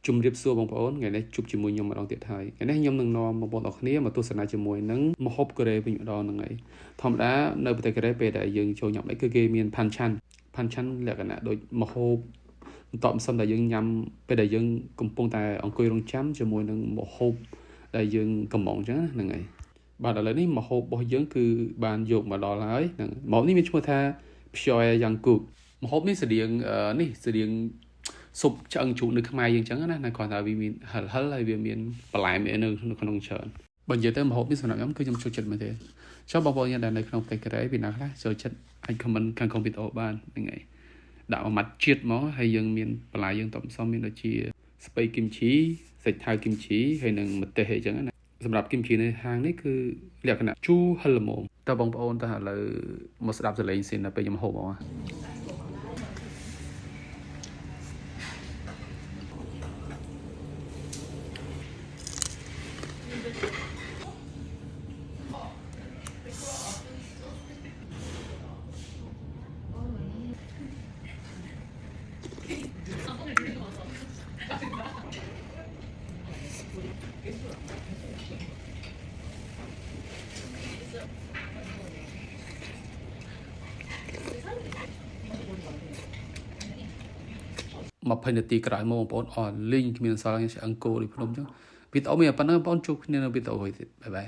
ជំរាបសួរបងប្អូនថ្ងៃនេះជួបជាមួយខ្ញុំម្ដងទៀតហើយថ្ងៃនេះខ្ញុំនឹងនាំបងប្អូនអរគ្នាមកទស្សនាជាមួយនឹងម្ហូបកូរ៉េវិញម្ដងហ្នឹងហើយធម្មតានៅប្រទេសកូរ៉េពេលដែលយើងចូលញ៉ាំអីគឺគេមានផាន់ឆាន់លក្ខណៈដូចម្ហូបបន្ទាប់មិនដែលយើងញ៉ាំពេលដែលយើងកំពុងតែអង្គុយរង់ចាំជាមួយនឹងម្ហូបដែលយើងកំងអញ្ចឹងហ្នឹងហើយបាទឥឡូវនេះម្ហូបរបស់យើងគឺបានយកមកដល់ហើយហ្នឹងម្ហូបនេះមានឈ្មោះថា Pyoe Yangkuk ម្ហូបនេះស្តៀងស៊ុបឆ្អឹងជ្រូកនៅខ្មែរយើងអញ្ចឹងណាគ្រាន់តែវាមានហិលហើយវាមានបន្លែនៅក្នុងច្រើនបើនិយាយទៅម្ហូបនេះសម្រាប់ខ្ញុំគឺខ្ញុំចូលចិត្តមែនទេចុះបងប្អូនដែលនៅក្នុងប្រទេសកូរ៉េពីណាខ្លះចូលចិត្តអាច comment ខាងក្រោមវីដេអូបានហ្នឹងហើយដាក់មួយម៉ាត់ជាតិមកហើយយើងមានបន្លែយើងតបសំមានដូចជាស្ពៃគីមជីសាច់ថៅគីមជីហើយនិងម្ទេសអីចឹងណាសម្រាប់គីមជីនៅហាងនេះគឺលក្ខណៈជូរហិលល្មមតើបងប្អូនតើឥឡូវមកស្ដាប់សលេងស៊ីនដល់ពេលខ្ញុំហូបមក20 នាទីក្រោយមកបងប្អូនអស់លេងគ្មានសល់ឆ្អឹងគោដូចភ្នំអញ្ចឹងវីដេអូមានប៉ុណ្ណឹងបងប្អូនជួបគ្នានៅវីដេអូមួយទៀតបាយបាយ